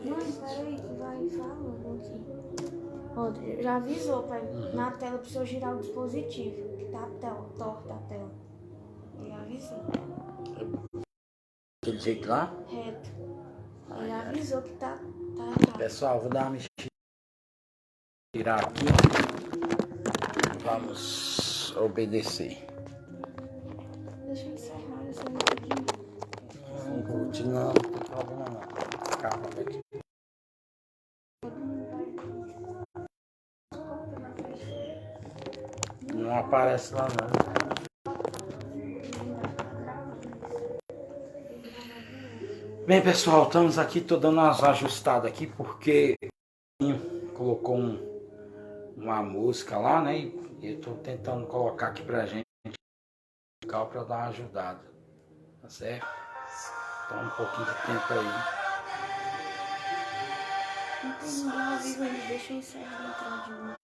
Mãe, peraí, que vai falando aqui. Ó, já avisou, pai, na tela pra você girar o dispositivo. Que tá a tela, torta a tela. Ele avisou. Aquele jeito lá? Reto. Ele avisou que tá errado. Pessoal, vou dar uma mexida. Tirar aqui. Vamos obedecer. Deixa eu encerrar essa aqui. Não curte não, não tem problema não. Calma, aqui. Não aparece lá não. Bem, pessoal, estamos aqui, tô dando umas ajustadas aqui porque colocou uma música lá, né? E eu tô tentando colocar aqui pra gente para dar uma ajudada, tá certo? Então um pouquinho de tempo aí. Não tem ninguém ao vivo ainda, deixa eu encerrar e entrar de novo.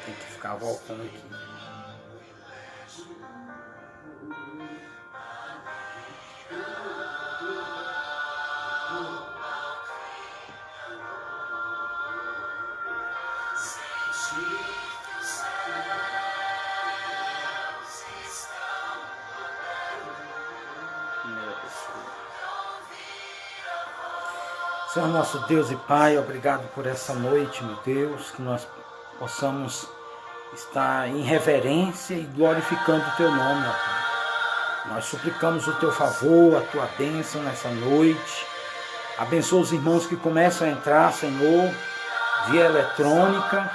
Tem que ficar voltando aqui. Senhor nosso Deus e Pai, obrigado por essa noite, meu Deus, que nós possamos estar em reverência e glorificando o Teu nome, ó Pai. Nós suplicamos o Teu favor, a Tua bênção nessa noite. Abençoa os irmãos que começam a entrar, Senhor, via eletrônica,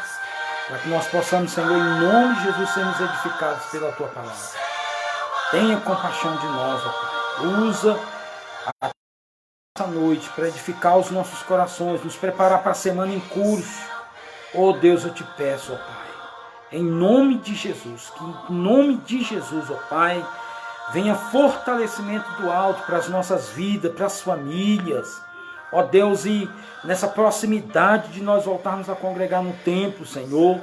para que nós possamos, Senhor, em nome de Jesus, sermos edificados pela Tua palavra. Tenha compaixão de nós, ó Pai. Usa a noite para edificar os nossos corações, nos preparar para a semana em curso. Oh Deus, eu te peço, ó Pai, em nome de Jesus, que em nome de Jesus, ó Pai, venha fortalecimento do alto para as nossas vidas, para as famílias, ó Deus, e nessa proximidade de nós voltarmos a congregar no templo, Senhor,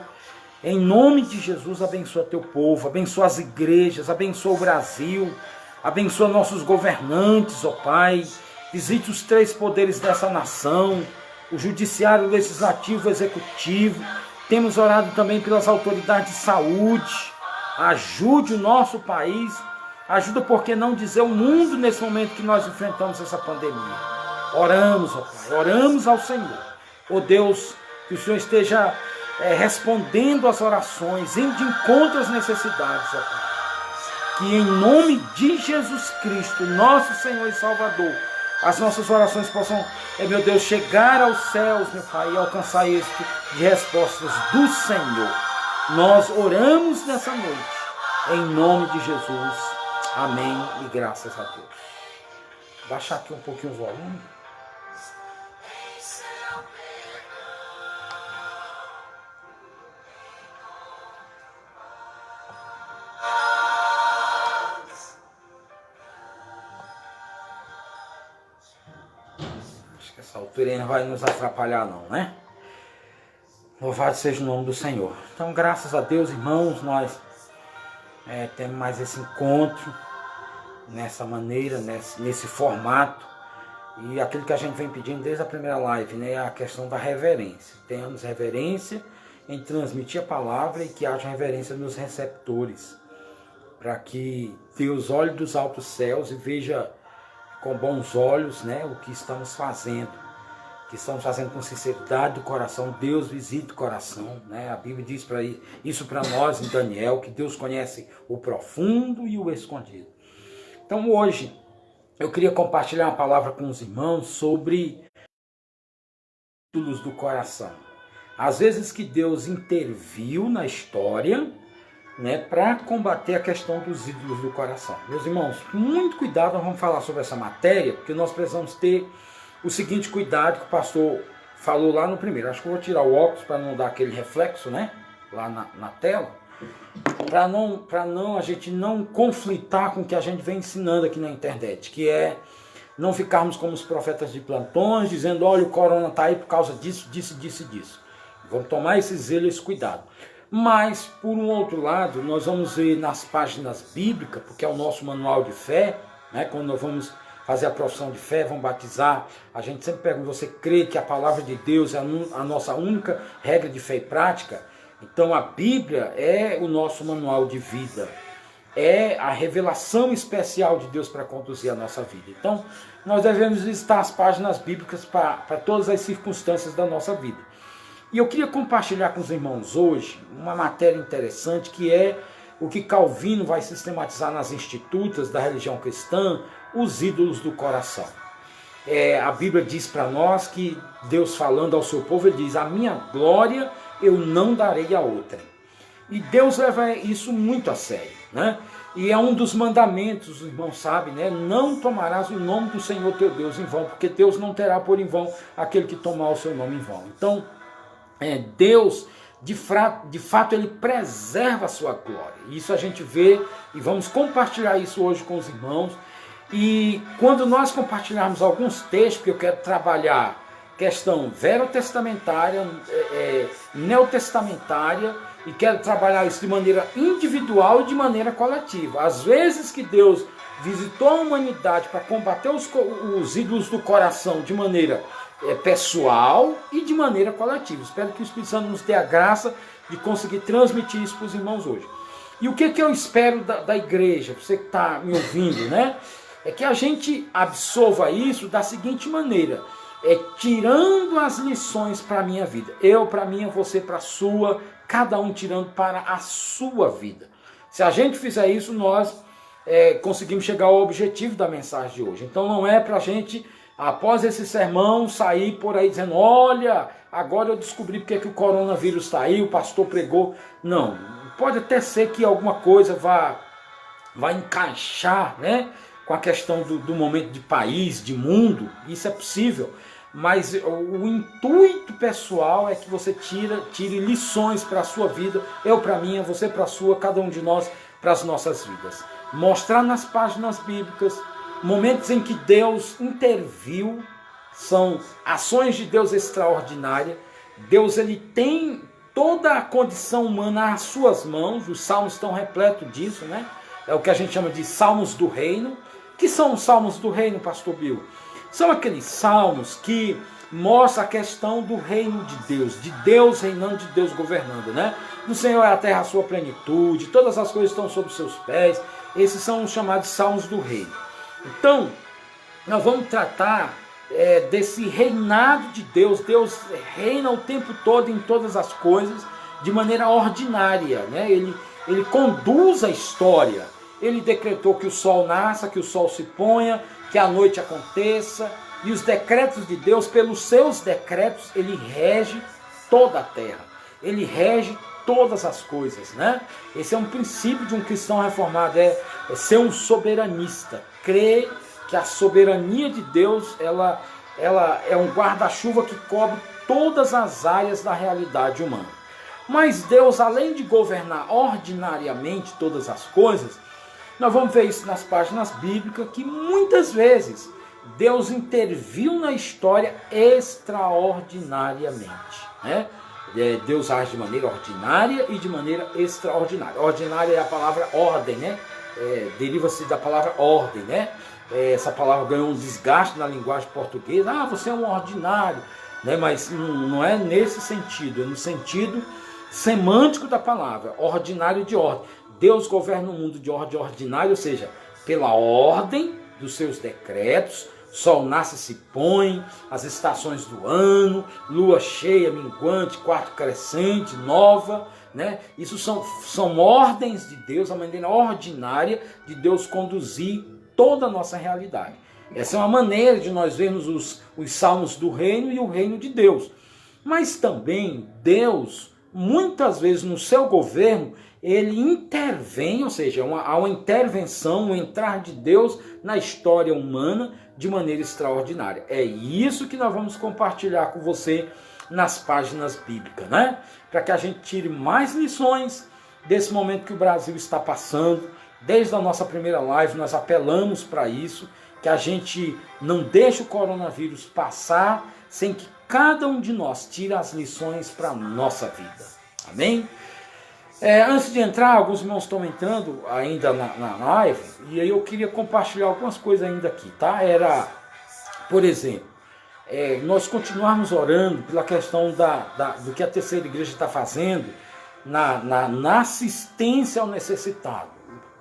em nome de Jesus, abençoa teu povo, abençoa as igrejas, abençoa o Brasil, abençoa nossos governantes, ó Pai. Visite os três poderes dessa nação, o judiciário, o legislativo, o executivo. Temos orado também pelas autoridades de saúde. Ajude o nosso país. Ajuda, por que não dizer, o mundo nesse momento que nós enfrentamos essa pandemia. Oramos, ó Pai, oramos ao Senhor. Ó Deus, que o Senhor esteja respondendo às orações, indo de encontro às necessidades, ó Pai. Que em nome de Jesus Cristo, nosso Senhor e Salvador, as nossas orações possam, meu Deus, chegar aos céus, meu Pai, e alcançar êxito de respostas do Senhor. Nós oramos nessa noite, em nome de Jesus. Amém e graças a Deus. Vou baixar aqui um pouquinho o volume. Essa altura não vai nos atrapalhar não, né? Louvado seja o nome do Senhor. Então, graças a Deus, irmãos, nós temos mais esse encontro, nessa maneira, nesse formato. E aquilo que a gente vem pedindo desde a primeira live, né? A questão da reverência. Tenhamos reverência em transmitir a palavra e que haja reverência nos receptores. Para que Deus olhe dos altos céus e veja com bons olhos, né, o que estamos fazendo. Que estamos fazendo com sinceridade do coração. Deus visita o coração, né? A Bíblia diz isso para nós em Daniel, que Deus conhece o profundo e o escondido. Então hoje eu queria compartilhar uma palavra com os irmãos sobre ídolos do coração. Às vezes que Deus interviu na história, né, para combater a questão dos ídolos do coração. Meus irmãos, com muito cuidado nós vamos falar sobre essa matéria, porque nós precisamos ter o seguinte cuidado que o pastor falou lá no primeiro. Acho que eu vou tirar o óculos para não dar aquele reflexo, né, lá na tela. para não a gente não conflitar com o que a gente vem ensinando aqui na internet, que é não ficarmos como os profetas de plantões, dizendo, olha, o corona está aí por causa disso, disso, disso e disso. Vamos tomar esse zelo e esse cuidado. Mas, por um outro lado, nós vamos ver nas páginas bíblicas, porque é o nosso manual de fé, né? Quando nós vamos fazer a profissão de fé, vamos batizar, a gente sempre pergunta, você crê que a palavra de Deus é a nossa única regra de fé e prática? Então a Bíblia é o nosso manual de vida, é a revelação especial de Deus para conduzir a nossa vida. Então nós devemos visitar as páginas bíblicas para todas as circunstâncias da nossa vida. E eu queria compartilhar com os irmãos hoje uma matéria interessante, que é o que Calvino vai sistematizar nas Institutas da religião cristã, os ídolos do coração. A Bíblia diz para nós que Deus, falando ao seu povo, ele diz, a minha glória eu não darei a outra. E Deus leva isso muito a sério, né? E é um dos mandamentos, os irmãos sabem, né? Não tomarás o nome do Senhor teu Deus em vão, porque Deus não terá por em vão aquele que tomar o seu nome em vão. Então, Deus, de fato, ele preserva a sua glória. Isso a gente vê e vamos compartilhar isso hoje com os irmãos. E quando nós compartilharmos alguns textos, que eu quero trabalhar questão verotestamentária, neotestamentária, e quero trabalhar isso de maneira individual e de maneira coletiva. Às vezes que Deus visitou a humanidade para combater os ídolos do coração de maneira pessoal e de maneira coletiva. Espero que o Espírito Santo nos dê a graça de conseguir transmitir isso para os irmãos hoje. E o que eu espero da igreja, você que está me ouvindo, né? É que a gente absorva isso da seguinte maneira, tirando as lições para a minha vida. Eu para a minha, você para a sua, cada um tirando para a sua vida. Se a gente fizer isso, nós conseguimos chegar ao objetivo da mensagem de hoje. Então não é para a gente, após esse sermão, sair por aí dizendo, olha, agora eu descobri porque que o coronavírus está aí, o pastor pregou. Não, pode até ser que alguma coisa vá encaixar, né, com a questão do momento de país, de mundo, isso é possível. Mas o intuito pessoal é que você tire lições para a sua vida, eu para a minha, você para a sua, cada um de nós para as nossas vidas. Mostrar nas páginas bíblicas momentos em que Deus interviu, são ações de Deus extraordinárias. Deus, ele tem toda a condição humana às suas mãos, os salmos estão repletos disso, né? É o que a gente chama de salmos do reino. O que são os salmos do reino, pastor Bill? São aqueles salmos que mostram a questão do reino de Deus reinando, de Deus governando, né? Do Senhor é a terra a sua plenitude, todas as coisas estão sob os seus pés. Esses são os chamados salmos do reino. Então, nós vamos tratar desse reinado de Deus. Deus reina o tempo todo em todas as coisas de maneira ordinária, né? Ele conduz a história. Ele decretou que o sol nasça, que o sol se ponha, que a noite aconteça. E os decretos de Deus, pelos seus decretos, ele rege toda a terra. Ele rege todas as coisas, né? Esse é um princípio de um cristão reformado, é ser um soberanista. Crer que a soberania de Deus, ela é um guarda-chuva que cobre todas as áreas da realidade humana. Mas Deus, além de governar ordinariamente todas as coisas, nós vamos ver isso nas páginas bíblicas, que muitas vezes Deus interviu na história extraordinariamente, né? Deus age de maneira ordinária e de maneira extraordinária. Ordinária é a palavra ordem, né? Deriva-se da palavra ordem, né? Essa palavra ganhou um desgaste na linguagem portuguesa. Ah, você é um ordinário, né? Mas não é nesse sentido, é no sentido semântico da palavra, ordinário de ordem. Deus governa o mundo de ordem ordinária, ou seja, pela ordem dos seus decretos. Sol nasce e se põe, as estações do ano, lua cheia, minguante, quarto crescente, nova, né? Isso são ordens de Deus, a maneira ordinária de Deus conduzir toda a nossa realidade. Essa é uma maneira de nós vermos os salmos do reino e o reino de Deus. Mas também Deus, muitas vezes no seu governo, ele intervém, ou seja, há uma intervenção, um entrar de Deus na história humana de maneira extraordinária. É isso que nós vamos compartilhar com você nas páginas bíblicas, né? Para que a gente tire mais lições desse momento que o Brasil está passando. Desde a nossa primeira live nós apelamos para isso, que a gente não deixe o coronavírus passar sem que cada um de nós tire as lições para a nossa vida. Amém? Antes de entrar, alguns irmãos estão entrando ainda na live, e aí eu queria compartilhar algumas coisas ainda aqui, tá? Por exemplo, nós continuarmos orando pela questão do que a terceira igreja está fazendo na assistência ao necessitado.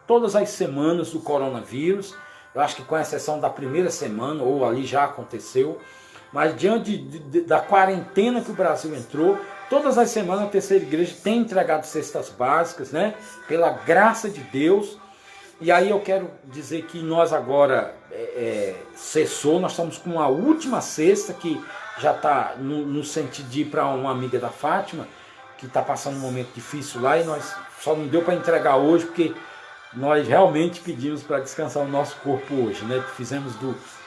Todas as semanas do coronavírus, eu acho que com exceção da primeira semana, ou ali já aconteceu, mas diante da quarentena que o Brasil entrou, todas as semanas a terceira igreja tem entregado cestas básicas, né? Pela graça de Deus. E aí eu quero dizer que nós agora cessou, nós estamos com a última cesta que já está no sentido de ir para uma amiga da Fátima, que está passando um momento difícil lá, e nós só não deu para entregar hoje, porque nós realmente pedimos para descansar o nosso corpo hoje, né? Fizemos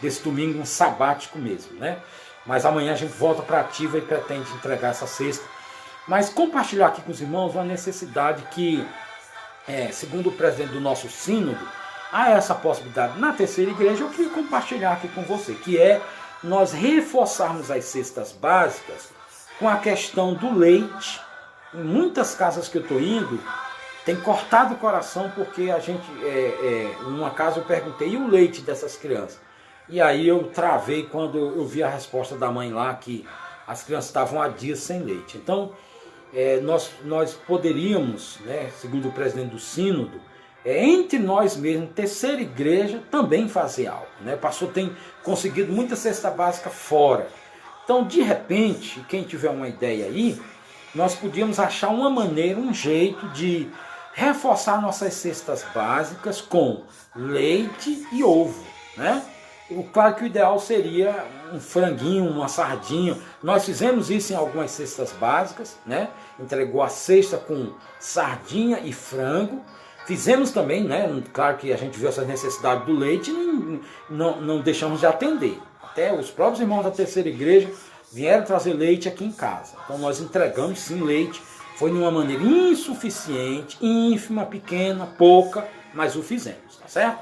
desse domingo um sabático mesmo, né? Mas amanhã a gente volta para a ativa e pretende entregar essa cesta. Mas compartilhar aqui com os irmãos uma necessidade que, segundo o presidente do nosso sínodo, há essa possibilidade na terceira igreja. Eu queria compartilhar aqui com você, que é nós reforçarmos as cestas básicas com a questão do leite. Em muitas casas que eu estou indo, tem cortado o coração, porque a gente, numa casa eu perguntei, e o leite dessas crianças? E aí eu travei quando eu vi a resposta da mãe lá, que as crianças estavam há dias sem leite. Então, nós poderíamos, né, segundo o presidente do sínodo, entre nós mesmos, terceira igreja, também fazer algo. Né? O pastor tem conseguido muita cesta básica fora. Então, de repente, quem tiver uma ideia aí, nós podíamos achar uma maneira, um jeito de reforçar nossas cestas básicas com leite e ovo, né? Claro que o ideal seria um franguinho, uma sardinha. Nós fizemos isso em algumas cestas básicas, né? Entregou a cesta com sardinha e frango. Fizemos também, né? Claro que a gente viu essa necessidade do leite e não deixamos de atender. Até os próprios irmãos da terceira igreja vieram trazer leite aqui em casa. Então nós entregamos sim leite. Foi de uma maneira insuficiente, ínfima, pequena, pouca, mas o fizemos, tá certo?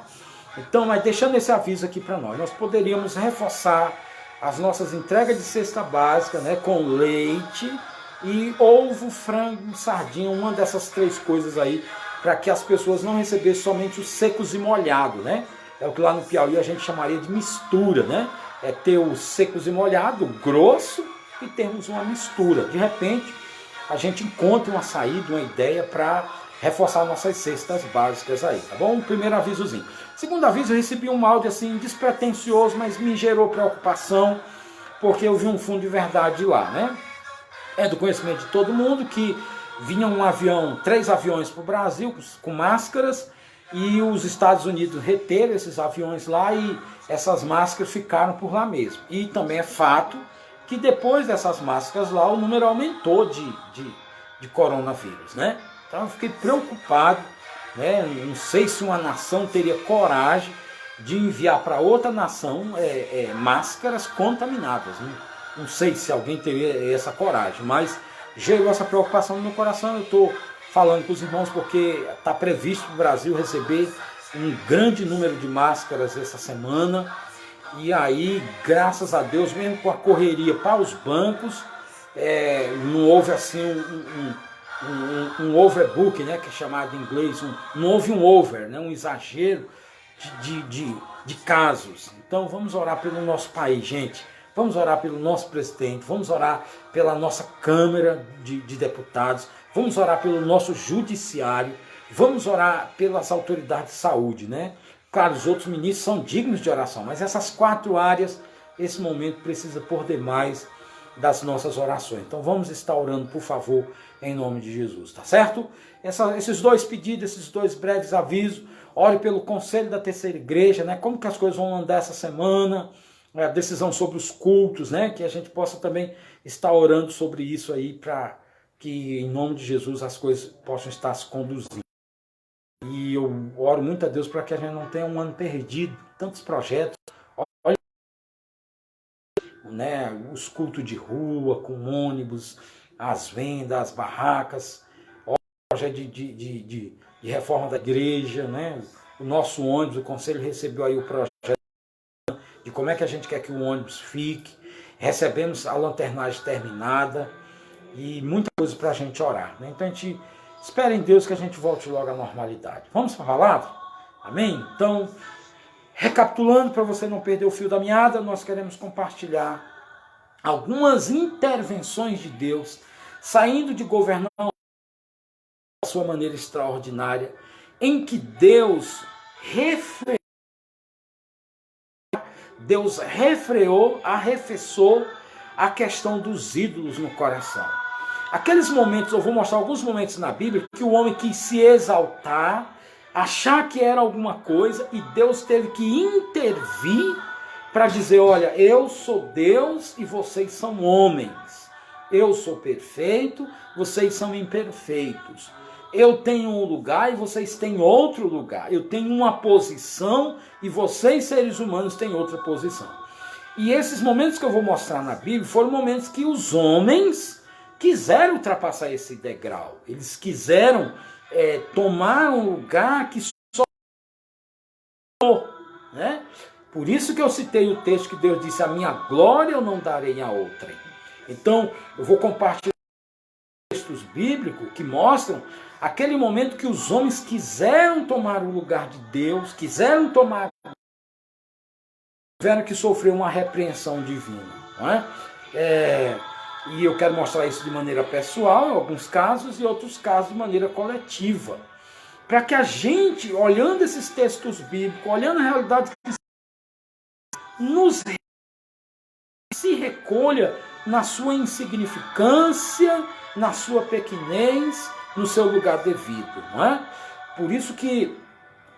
Então, mas deixando esse aviso aqui para nós poderíamos reforçar as nossas entregas de cesta básica, né, com leite e ovo, frango, sardinha, uma dessas três coisas aí, para que as pessoas não recebessem somente os secos e molhados, né? É o que lá no Piauí a gente chamaria de mistura, né? É ter os secos e molhado, grosso, e termos uma mistura. De repente, a gente encontra uma saída, uma ideia para reforçar nossas cestas básicas aí, tá bom? Primeiro avisozinho. Segundo aviso, eu recebi um áudio assim despretensioso, mas me gerou preocupação, porque eu vi um fundo de verdade lá, né? É do conhecimento de todo mundo que vinha um avião, 3 aviões para o Brasil com máscaras, e os Estados Unidos reteram esses aviões lá e essas máscaras ficaram por lá mesmo. E também é fato que depois dessas máscaras lá, o número aumentou de coronavírus, né? Então eu fiquei preocupado, né? Não sei se uma nação teria coragem de enviar para outra nação máscaras contaminadas. Não sei se alguém teria essa coragem, mas gerou essa preocupação no meu coração. Eu estou falando com os irmãos porque está previsto o Brasil receber um grande número de máscaras essa semana. E aí, graças a Deus, mesmo com a correria para os bancos, não houve assim um overbook, né, que é chamado em inglês, não houve um over, né, um exagero de casos. Então vamos orar pelo nosso país, gente. Vamos orar pelo nosso presidente, vamos orar pela nossa Câmara de Deputados, vamos orar pelo nosso judiciário, vamos orar pelas autoridades de saúde, né? Claro, os outros ministros são dignos de oração, mas essas 4 áreas, esse momento precisa por demais das nossas orações. Então vamos estar orando, por favor, em nome de Jesus, tá certo? Esses 2 pedidos, esses 2 breves avisos, ore pelo conselho da terceira igreja, né? Como que as coisas vão andar essa semana, a decisão sobre os cultos, né? Que a gente possa também estar orando sobre isso aí, para que em nome de Jesus as coisas possam estar se conduzindo. E eu oro muito a Deus para que a gente não tenha um ano perdido, tantos projetos. Olha, né, os cultos de rua, com ônibus, as vendas, as barracas. Oro projeto de reforma da igreja, né? O nosso ônibus, o conselho recebeu aí o projeto de como é que a gente quer que o ônibus fique. Recebemos a lanternagem terminada e muita coisa para a gente orar, né? Então a gente espera em Deus que a gente volte logo à normalidade. Vamos para a palavra? Amém? Então, recapitulando, para você não perder o fio da meada, nós queremos compartilhar algumas intervenções de Deus, saindo de governar da sua maneira extraordinária, em que Deus refreou, arrefeceu a questão dos ídolos no coração. Aqueles momentos, eu vou mostrar alguns momentos na Bíblia, que o homem quis se exaltar, achar que era alguma coisa, e Deus teve que intervir para dizer, olha, eu sou Deus e vocês são homens. Eu sou perfeito, vocês são imperfeitos. Eu tenho um lugar e vocês têm outro lugar. Eu tenho uma posição e vocês, seres humanos, têm outra posição. E esses momentos que eu vou mostrar na Bíblia foram momentos que os homens quiseram ultrapassar esse degrau. Eles quiseram tomar um lugar que só... né? Por isso que eu citei o texto que Deus disse, a minha glória eu não darei a outrem. Então, eu vou compartilhar textos bíblicos que mostram aquele momento que os homens quiseram tomar o lugar de Deus, tiveram que sofrer uma repreensão divina. Não é? E eu quero mostrar isso de maneira pessoal, em alguns casos, e outros casos de maneira coletiva. Para que a gente, olhando esses textos bíblicos, olhando a realidade, se recolha na sua insignificância, na sua pequenez, no seu lugar devido. Não é? Por isso que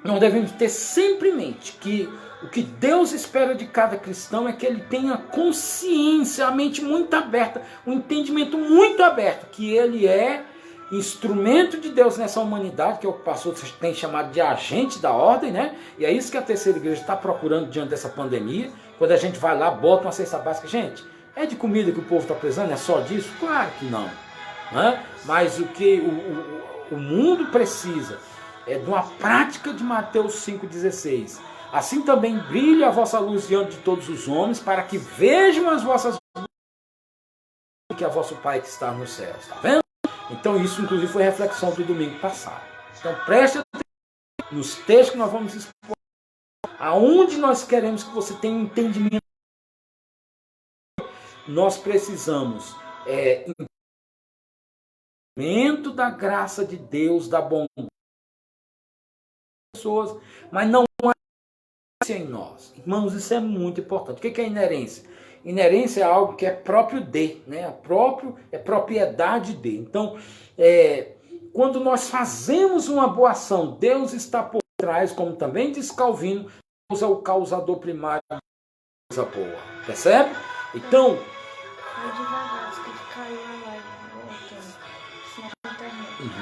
nós devemos ter sempre em mente que o que Deus espera de cada cristão é que ele tenha consciência, a mente muito aberta, um entendimento muito aberto, que ele é instrumento de Deus nessa humanidade, que é o pastor tem chamado de agente da ordem, né? E é isso que a terceira igreja está procurando diante dessa pandemia. Quando a gente vai lá, bota uma cesta básica, gente, é de comida que o povo está precisando? É só disso? Claro que não. Né? Mas o que o mundo precisa é de uma prática de Mateus 5,16. Assim também brilhe a vossa luz diante de todos os homens, para que vejam as vossas luzes, que é vosso Pai que está nos céus. Está vendo? Então isso, inclusive, foi reflexão do domingo passado. Então preste atenção nos textos que nós vamos expor, aonde nós queremos que você tenha um entendimento. Nós precisamos entendimento da graça de Deus, da bondade das pessoas, mas não em nós. Irmãos, isso é muito importante. O que é inerência? Inerência é algo que é próprio de, né? É propriedade de. Então, quando nós fazemos uma boa ação, Deus está por trás, como também diz Calvino, Deus é o causador primário da coisa boa. Percebe? Então, vai devagar, acho que caiu a live, voltando.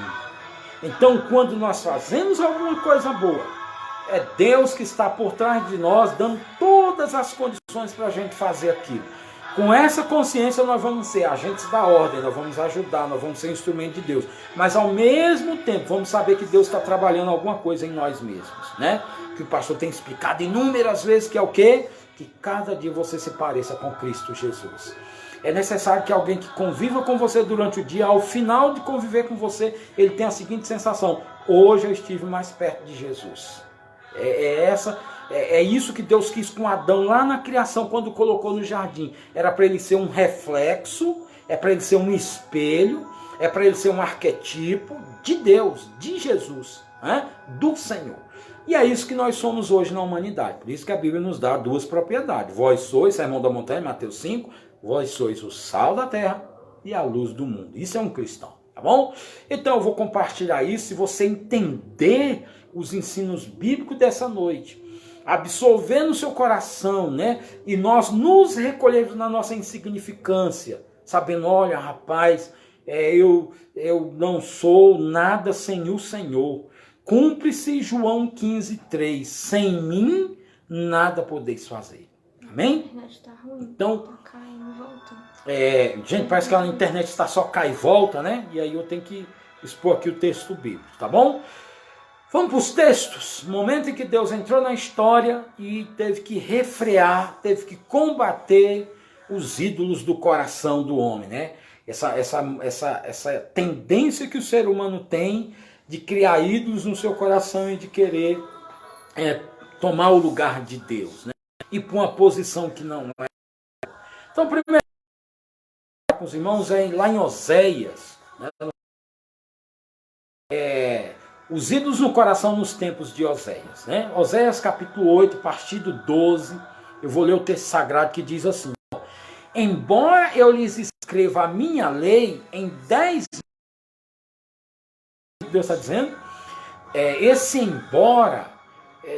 Então, quando nós fazemos alguma coisa boa, é Deus que está por trás de nós, dando todas as condições para a gente fazer aquilo. Com essa consciência, nós vamos ser agentes da ordem, nós vamos ajudar, nós vamos ser instrumento de Deus. Mas, ao mesmo tempo, vamos saber que Deus está trabalhando alguma coisa em nós mesmos. Né? Que o pastor tem explicado inúmeras vezes, que é o quê? Que cada dia você se pareça com Cristo Jesus. É necessário que alguém que conviva com você durante o dia, ao final de conviver com você, ele tenha a seguinte sensação: hoje eu estive mais perto de Jesus. É isso que Deus quis com Adão lá na criação, quando colocou no jardim. Era para ele ser um reflexo, é para ele ser um espelho, é para ele ser um arquetipo de Deus, de Jesus, né? Do Senhor. E é isso que nós somos hoje na humanidade. Por isso que a Bíblia nos dá duas propriedades. Vós sois, Sermão da Montanha, Mateus 5, vós sois o sal da terra e a luz do mundo. Isso é um cristão, tá bom? Então eu vou compartilhar isso, se você entender os ensinos bíblicos dessa noite, absorver no seu coração, né? E nós nos recolhermos na nossa insignificância, sabendo, olha, rapaz, eu não sou nada sem o Senhor. Cumpre-se João 15,3. Sem mim, nada podeis fazer. Amém? A internet tá ruim. Então, tá caindo, voltando. Gente, parece que a internet está só cai e volta, né? E aí eu tenho que expor aqui o texto bíblico, tá bom? Vamos para os textos. Momento em que Deus entrou na história e teve que refrear, teve que combater os ídolos do coração do homem, né? Essa tendência que o ser humano tem de criar ídolos no seu coração e de querer tomar o lugar de Deus, né? E para uma posição que não é. Então, primeiro, com os irmãos, lá em Oséias, né? Os ídolos no coração nos tempos de Oséias, né? Oséias capítulo 8, partido 12, eu vou ler o texto sagrado que diz assim: embora eu lhes escreva a minha lei em 10... Deus está dizendo? Esse embora,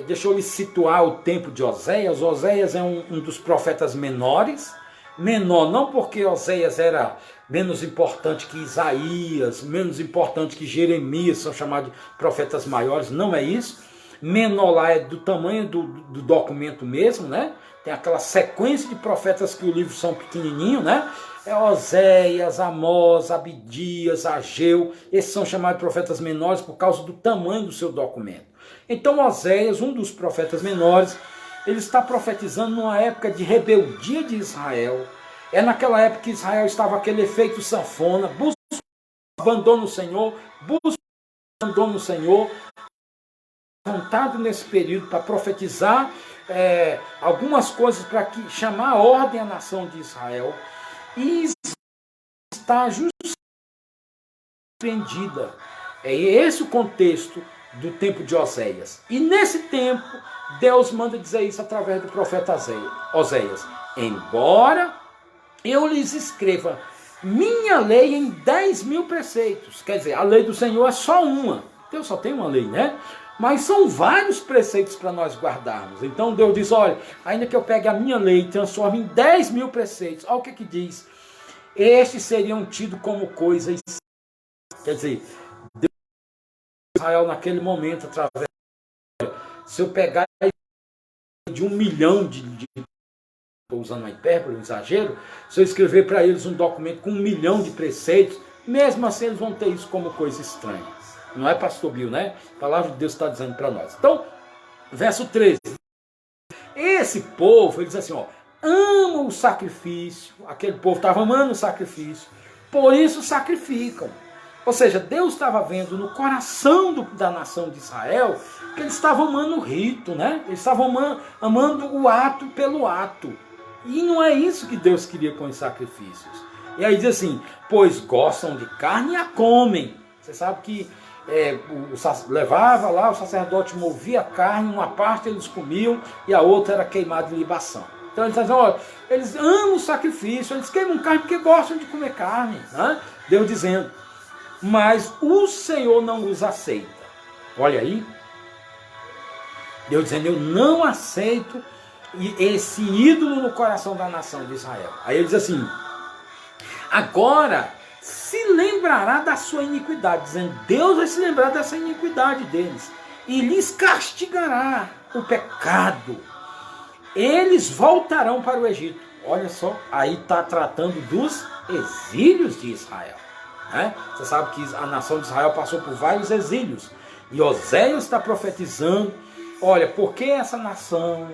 deixa eu lhes situar o tempo de Oséias. Oséias é um dos profetas menores. Menor não porque Oséias era menos importante que Isaías, menos importante que Jeremias, são chamados de profetas maiores, não é isso. Menor lá é do tamanho do documento mesmo, né? Tem aquela sequência de profetas que o livro são pequenininho, né? É Oséias, Amós, Abidias, Ageu, esses são chamados de profetas menores por causa do tamanho do seu documento. Então Oséias, um dos profetas menores, ele está profetizando numa época de rebeldia de Israel. É naquela época que Israel estava aquele efeito sanfona, busca abandono o Senhor, busca abandono o Senhor. Levantado nesse período para profetizar algumas coisas para chamar a ordem à nação de Israel. E está justamente surpreendida. É esse o contexto do tempo de Oséias. E nesse tempo, Deus manda dizer isso através do profeta Oséias. Embora eu lhes escreva minha lei em 10.000 preceitos. Quer dizer, a lei do Senhor é só uma. Deus só tem uma lei, né? Mas são vários preceitos para nós guardarmos. Então Deus diz, olha, ainda que eu pegue a minha lei e transforme em 10.000 preceitos, olha o que diz. Estes seriam tidos como coisas. Quer dizer, Deus Israel naquele momento, através. Se eu pegar de 1 milhão estou usando uma hipérbole, um exagero, se eu escrever para eles um documento com 1 milhão de preceitos, mesmo assim eles vão ter isso como coisa estranha. Não é, pastor Bill, né? A palavra de Deus está dizendo para nós. Então, verso 13. Esse povo, ele diz assim, ó, ama o sacrifício. Aquele povo estava amando o sacrifício. Por isso sacrificam. Ou seja, Deus estava vendo no coração da nação de Israel que eles estavam amando o rito, né? Eles estavam amando o ato pelo ato. E não é isso que Deus queria com os sacrifícios. E aí diz assim, pois gostam de carne e a comem. Você sabe que levava lá, o sacerdote movia a carne, uma parte eles comiam e a outra era queimada em libação. Então eles dizem, olha, eles amam o sacrifício, eles queimam carne porque gostam de comer carne, né? Deus dizendo, mas o Senhor não os aceita. Olha aí, Deus dizendo, eu não aceito esse ídolo no coração da nação de Israel. Aí ele diz assim, agora se lembrará da sua iniquidade, dizendo, Deus vai se lembrar dessa iniquidade deles e lhes castigará o pecado. Eles voltarão para o Egito. Olha só, aí está tratando dos exílios de Israel, né? Você sabe que a nação de Israel passou por vários exílios. E Oséias está profetizando, olha, porque essa nação,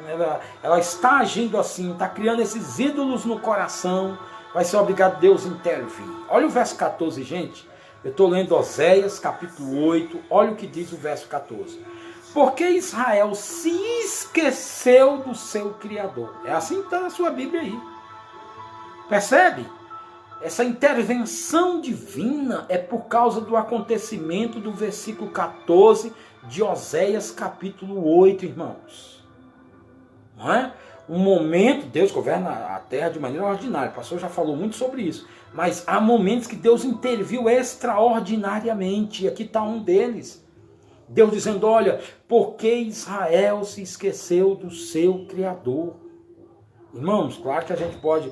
ela está agindo assim, está criando esses ídolos no coração, vai ser obrigado Deus intervir. Olha o verso 14, gente. Eu estou lendo Oséias, capítulo 8. Olha o que diz o verso 14. Porque Israel se esqueceu do seu Criador. É assim que está na sua Bíblia aí. Percebe? Essa intervenção divina é por causa do acontecimento do versículo 14 de Oséias, capítulo 8, irmãos. Não é? Um momento, Deus governa a terra de maneira ordinária. O pastor já falou muito sobre isso. Mas há momentos que Deus interviu extraordinariamente. E aqui está um deles. Deus dizendo, olha, porque Israel se esqueceu do seu Criador. Irmãos, claro que a gente pode...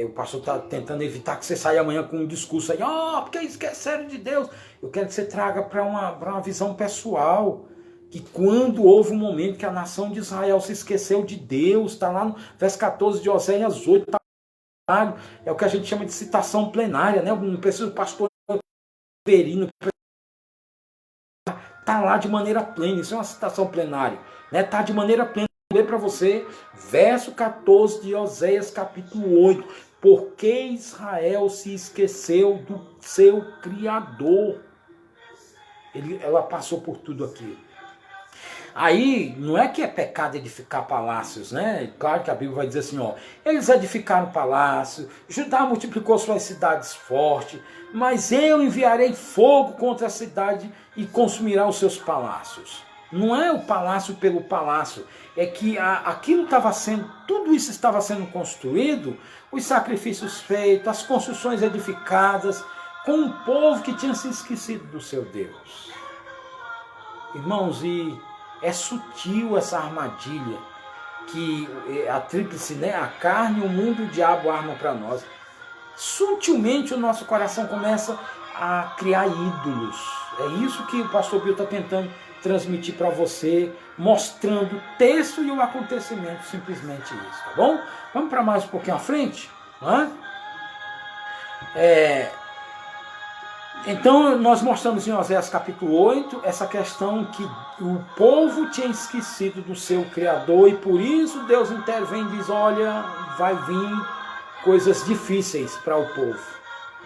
o pastor está tentando evitar que você saia amanhã com um discurso aí. Porque esqueceram de Deus. Eu quero que você traga para uma visão pessoal. Que quando houve um momento que a nação de Israel se esqueceu de Deus, está lá no verso 14 de Oséias 8, é o que a gente chama de citação plenária, né? Não precisa o pastor ferindo, está lá de maneira plena. Isso é uma citação plenária, né? Está de maneira plena. Vou ler para você, verso 14 de Oséias, capítulo 8. Porque Israel se esqueceu do seu Criador. Ela passou por tudo aquilo. Aí, não é que é pecado edificar palácios, né? Claro que a Bíblia vai dizer assim, ó, eles edificaram palácios, Judá multiplicou suas cidades fortes, mas eu enviarei fogo contra a cidade e consumirá os seus palácios. Não é o palácio pelo palácio, é que aquilo estava sendo, tudo isso estava sendo construído, os sacrifícios feitos, as construções edificadas, com um povo que tinha se esquecido do seu Deus. Irmãos, e é sutil essa armadilha que a tríplice, né? A carne, o mundo e o diabo armam para nós. Sutilmente o nosso coração começa a criar ídolos. É isso que o pastor Bill está tentando transmitir para você, mostrando o texto e o acontecimento, simplesmente isso, tá bom? Vamos para mais um pouquinho à frente, não é? Então, nós mostramos em Oséias capítulo 8 essa questão que o povo tinha esquecido do seu Criador e por isso Deus intervém e diz, olha, vai vir coisas difíceis para o povo,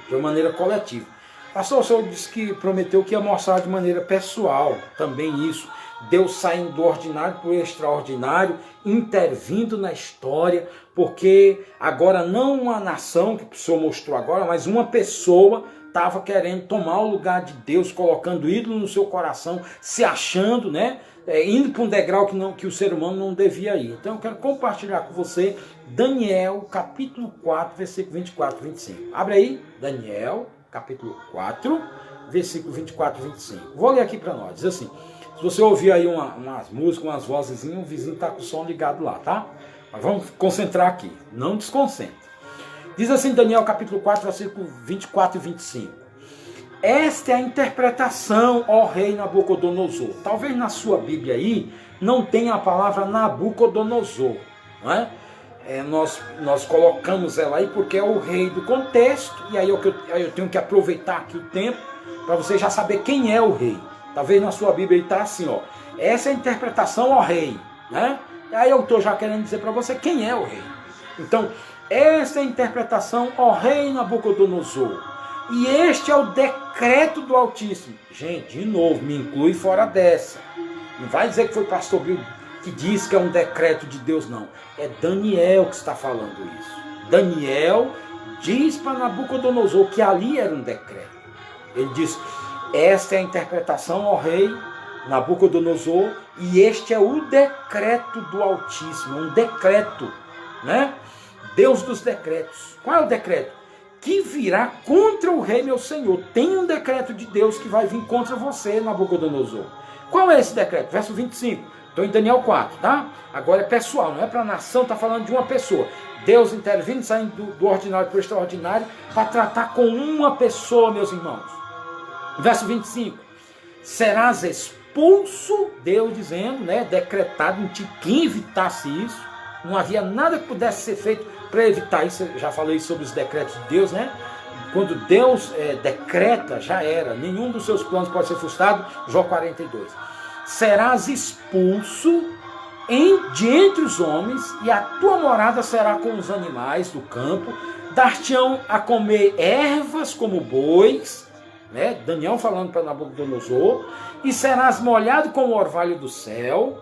de uma maneira coletiva. Pastor, o senhor disse que prometeu que ia mostrar de maneira pessoal também isso. Deus saindo do ordinário para o extraordinário, intervindo na história, porque agora não uma nação, que o senhor mostrou agora, mas uma pessoa estava querendo tomar o lugar de Deus, colocando ídolo no seu coração, se achando, né? Indo para um degrau que o ser humano não devia ir. Então eu quero compartilhar com você Daniel, capítulo 4, versículo 24 e 25. Abre aí, Daniel, capítulo 4, versículo 24 e 25. Vou ler aqui para nós. Diz assim, se você ouvir aí umas músicas, umas vozezinhas, o vizinho está com o som ligado lá, tá? Mas vamos concentrar aqui, não desconcentre. Diz assim Daniel capítulo 4, versículo 24 e 25. Esta é a interpretação, ó rei Nabucodonosor. Talvez na sua Bíblia aí não tenha a palavra Nabucodonosor, não é? Nós colocamos ela aí porque é o rei do contexto, e aí eu tenho que aproveitar aqui o tempo para você já saber quem é o rei. Talvez na sua Bíblia aí está assim, ó. Essa é a interpretação, ó rei, né? E aí eu estou já querendo dizer para você quem é o rei. Então, esta é a interpretação, ó rei Nabucodonosor. E este é o decreto do Altíssimo. Gente, de novo, me inclui fora dessa. Não vai dizer que foi o pastor Bill que diz que é um decreto de Deus, não. É Daniel que está falando isso. Daniel diz para Nabucodonosor que ali era um decreto. Ele diz, esta é a interpretação, ó rei Nabucodonosor, e este é o decreto do Altíssimo. Um decreto, né? Deus dos decretos. Qual é o decreto? Que virá contra o rei meu senhor. Tem um decreto de Deus que vai vir contra você, Nabucodonosor. Qual é esse decreto? Verso 25. Estou em Daniel 4, tá? Agora é pessoal, não é para a nação, está falando de uma pessoa. Deus intervindo, saindo do ordinário para o extraordinário, para tratar com uma pessoa, meus irmãos. Verso 25. Serás expulso, Deus dizendo, né? Decretado, um tiquinho evitasse isso. Não havia nada que pudesse ser feito para evitar isso. Eu já falei sobre os decretos de Deus, né? Quando Deus decreta, já era. Nenhum dos seus planos pode ser frustrado. Jó 42. Serás expulso de entre os homens, e a tua morada será com os animais do campo. Dar-te-ão a comer ervas como bois, né? Daniel falando para Nabucodonosor. E serás molhado com o orvalho do céu,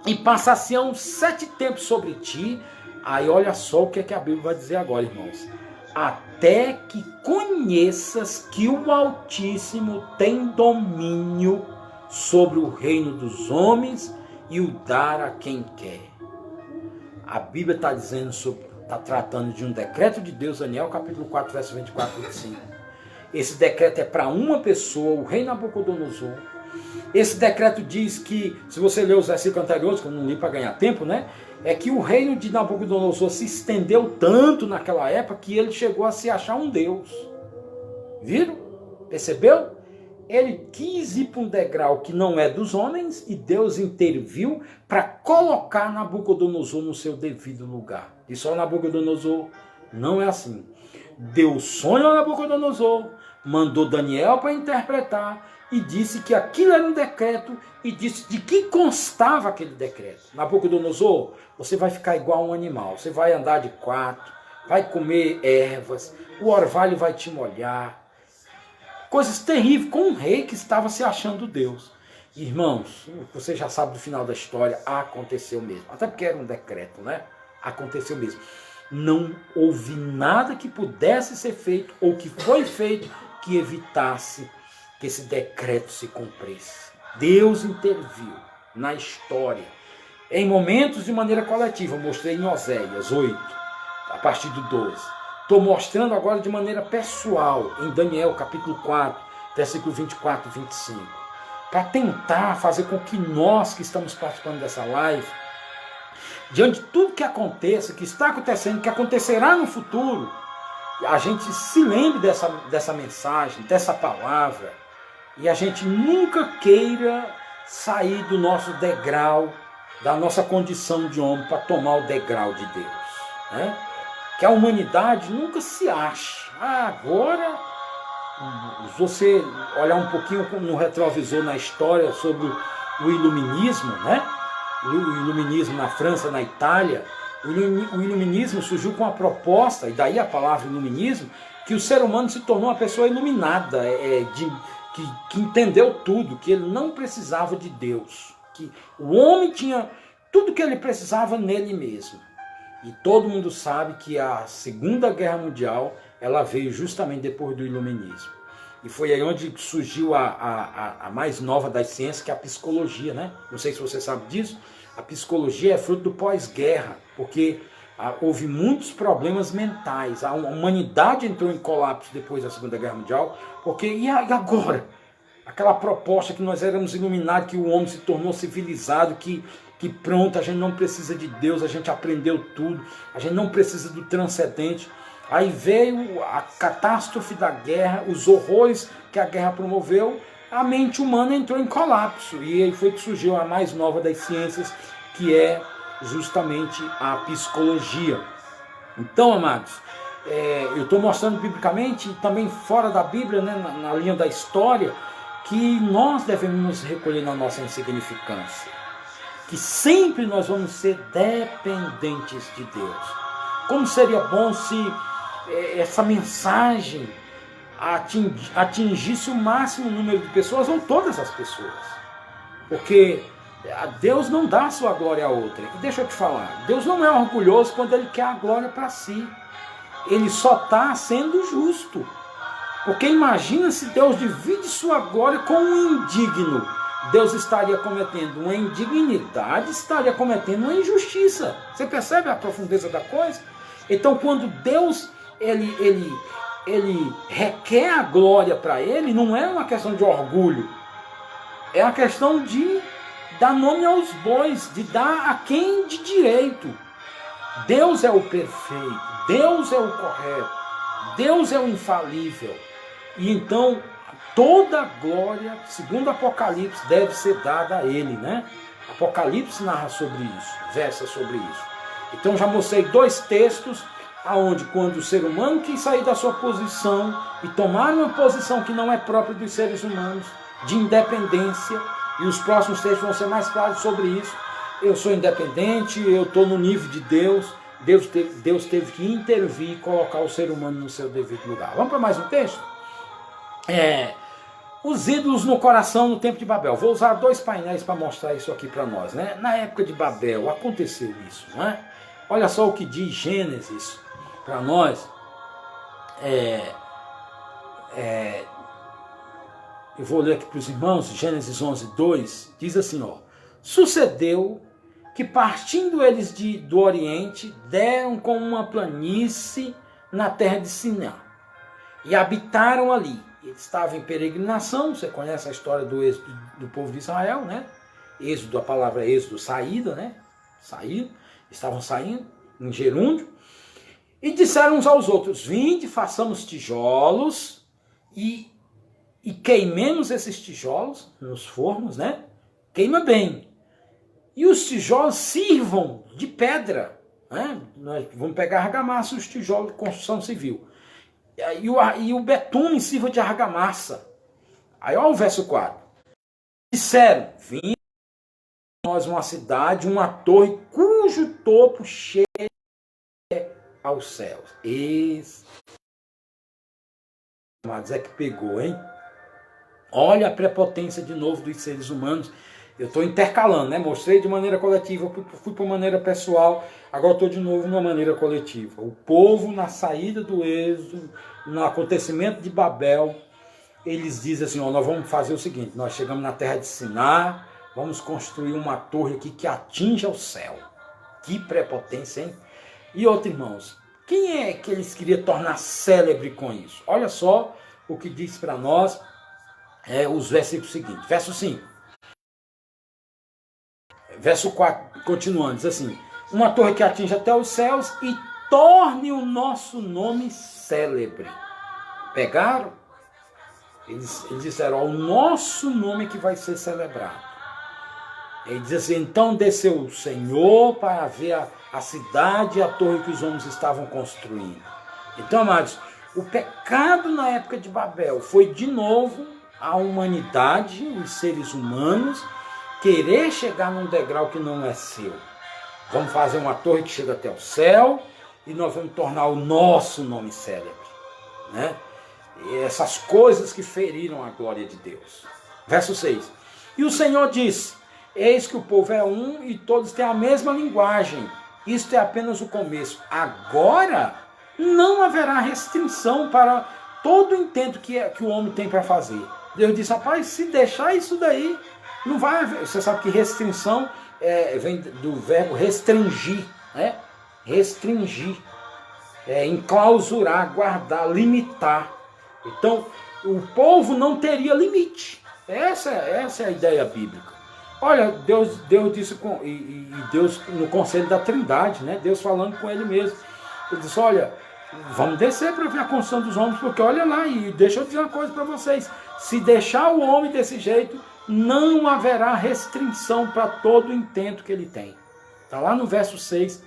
e passar-se-ão 7 tempos sobre ti. Aí olha só o que é que a Bíblia vai dizer agora, irmãos. Até que conheças que o Altíssimo tem domínio sobre o reino dos homens e o dar a quem quer. A Bíblia está dizendo está tratando de um decreto de Deus, Daniel capítulo 4, verso 24 e 25. Esse decreto é para uma pessoa, o rei Nabucodonosor. Esse decreto diz que, se você ler os versículos anteriores, que eu não li para ganhar tempo, né? É que o reino de Nabucodonosor se estendeu tanto naquela época que ele chegou a se achar um Deus. Viram? Percebeu? Ele quis ir para um degrau que não é dos homens e Deus interviu para colocar Nabucodonosor no seu devido lugar. E só Nabucodonosor não é assim. Deus sonha a Nabucodonosor, mandou Daniel para interpretar e disse que aquilo era um decreto e disse de que constava aquele decreto. Nabucodonosor, você vai ficar igual a um animal, você vai andar de quatro, vai comer ervas, o orvalho vai te molhar. Coisas terríveis, com um rei que estava se achando Deus. Irmãos, você já sabe do final da história, aconteceu mesmo. Até porque era um decreto, né? Aconteceu mesmo. Não houve nada que pudesse ser feito ou que foi feito que evitasse que esse decreto se cumprisse. Deus interviu na história, em momentos de maneira coletiva. Eu mostrei em Oséias 8, a partir do 12. Estou mostrando agora de maneira pessoal, em Daniel capítulo 4, versículo 24 e 25. Para tentar fazer com que nós que estamos participando dessa live, diante de tudo que aconteça, que está acontecendo, que acontecerá no futuro, a gente se lembre dessa mensagem, dessa palavra, e a gente nunca queira sair do nosso degrau, da nossa condição de homem, para tomar o degrau de Deus, né? Que a humanidade nunca se ache. Agora, se você olhar um pouquinho no retrovisor na história sobre o iluminismo, né? O iluminismo na França, na Itália, o iluminismo surgiu com a proposta, e daí a palavra iluminismo, que o ser humano se tornou uma pessoa iluminada, que entendeu tudo, que ele não precisava de Deus, que o homem tinha tudo que ele precisava nele mesmo. E todo mundo sabe que a Segunda Guerra Mundial, ela veio justamente depois do iluminismo. E foi aí onde surgiu a mais nova das ciências, que é a psicologia, né? Não sei se você sabe disso. A psicologia é fruto do pós-guerra, porque houve muitos problemas mentais. A humanidade entrou em colapso depois da Segunda Guerra Mundial, porque e agora? Aquela proposta que nós éramos iluminados, que o homem se tornou civilizado, que pronto, a gente não precisa de Deus, a gente aprendeu tudo, a gente não precisa do transcendente. Aí veio a catástrofe da guerra, os horrores que a guerra promoveu, a mente humana entrou em colapso. E aí foi que surgiu a mais nova das ciências, que é justamente a psicologia. Então, amados, eu estou mostrando biblicamente, e também fora da Bíblia, né, na linha da história, que nós devemos nos recolher na nossa insignificância. Que sempre nós vamos ser dependentes de Deus. Como seria bom se essa mensagem atingisse o máximo número de pessoas, ou todas as pessoas. Porque Deus não dá a sua glória a outra. E deixa eu te falar, Deus não é orgulhoso quando Ele quer a glória para si. Ele só está sendo justo. Porque imagina se Deus divide sua glória com um indigno. Deus estaria cometendo uma indignidade, estaria cometendo uma injustiça. Você percebe a profundeza da coisa? Então, quando Deus ele requer a glória para Ele, não é uma questão de orgulho, é a questão de dar nome aos bois, de dar a quem de direito. Deus é o perfeito, Deus é o correto, Deus é o infalível. E então, toda a glória, segundo Apocalipse, deve ser dada a Ele, né? Apocalipse narra sobre isso, versa sobre isso. Então já mostrei dois textos, aonde quando o ser humano quis sair da sua posição e tomar uma posição que não é própria dos seres humanos, de independência, e os próximos textos vão ser mais claros sobre isso. Eu sou independente, eu estou no nível de Deus. Deus teve que intervir e colocar o ser humano no seu devido lugar. Vamos para mais um texto? Os ídolos no coração no tempo de Babel. Vou usar dois painéis para mostrar isso aqui para nós, né? Na época de Babel aconteceu isso, não é? Olha só o que diz Gênesis para nós. Eu vou ler aqui para os irmãos, Gênesis 11, 2, diz assim, ó: sucedeu que partindo eles do Oriente, deram com uma planície na terra de Siná, e habitaram ali. Eles estavam em peregrinação, você conhece a história do êxodo do povo de Israel, né? Êxodo, a palavra êxodo, saída, né? Saíram, estavam saindo em gerúndio, e disseram uns aos outros: vinde, façamos tijolos e queimemos esses tijolos nos fornos, né? Queima bem. E os tijolos sirvam de pedra, né? Nós vamos pegar argamassa, os tijolos de construção civil. e o betume sirva de argamassa. Aí olha o verso 4. Disseram, vim nós uma cidade, uma torre, cujo topo chega aos céus. Esse, amados, é que pegou, hein? Olha a prepotência de novo dos seres humanos. Eu estou intercalando, né? Mostrei de maneira coletiva, fui para maneira pessoal, agora estou de novo numa maneira coletiva. O povo, na saída do êxodo, no acontecimento de Babel, eles dizem assim, ó, nós vamos fazer o seguinte, nós chegamos na terra de Siná, vamos construir uma torre aqui que atinja o céu. Que prepotência, hein? E outro, irmãos, quem é que eles queriam tornar célebre com isso? Olha só o que diz para nós os versículos seguintes. Verso 5. Verso 4, continuando, diz assim, uma torre que atinja até os céus e torne o nosso nome célebre. Pegaram? Eles disseram, ó, o nosso nome é que vai ser celebrado. Ele diz assim, então desceu o Senhor para ver a cidade e a torre que os homens estavam construindo. Então, amados, o pecado na época de Babel foi de novo a humanidade, os seres humanos, querer chegar num degrau que não é seu. Vamos fazer uma torre que chega até o céu e nós vamos tornar o nosso nome célebre, né? E essas coisas que feriram a glória de Deus. Verso 6. E o Senhor disse, eis que o povo é um e todos têm a mesma linguagem. Isto é apenas o começo. Agora não haverá restrição para todo o intento que o homem tem para fazer. Deus disse, rapaz, se deixar isso daí, não vai haver. Você sabe que restrição vem do verbo restringir, né? Restringir, enclausurar, guardar, limitar. Então, o povo não teria limite. Essa é a ideia bíblica. Olha, Deus disse, e Deus no conselho da Trindade, né? Deus falando com ele mesmo. Ele disse, olha, vamos descer para ver a construção dos homens, porque olha lá, e deixa eu dizer uma coisa para vocês. Se deixar o homem desse jeito, não haverá restrição para todo o intento que ele tem. Está lá no verso 6,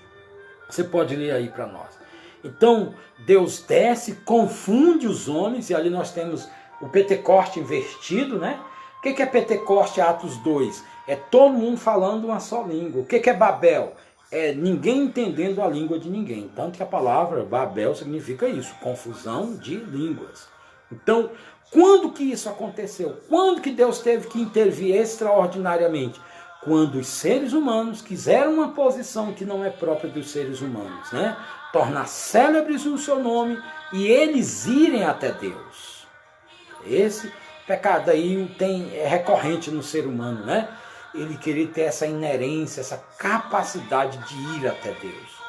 você pode ler aí para nós. Então, Deus desce, confunde os homens, e ali nós temos o Pentecoste invertido, né? O que é Pentecoste, Atos 2? É todo mundo falando uma só língua. O que é Babel? É ninguém entendendo a língua de ninguém. Tanto que a palavra Babel significa isso, confusão de línguas. Então, quando que isso aconteceu? Quando que Deus teve que intervir extraordinariamente? Quando os seres humanos quiseram uma posição que não é própria dos seres humanos, né? Tornar célebres o seu nome e eles irem até Deus. Esse pecado aí é recorrente no ser humano, né? Ele queria ter essa inerência, essa capacidade de ir até Deus.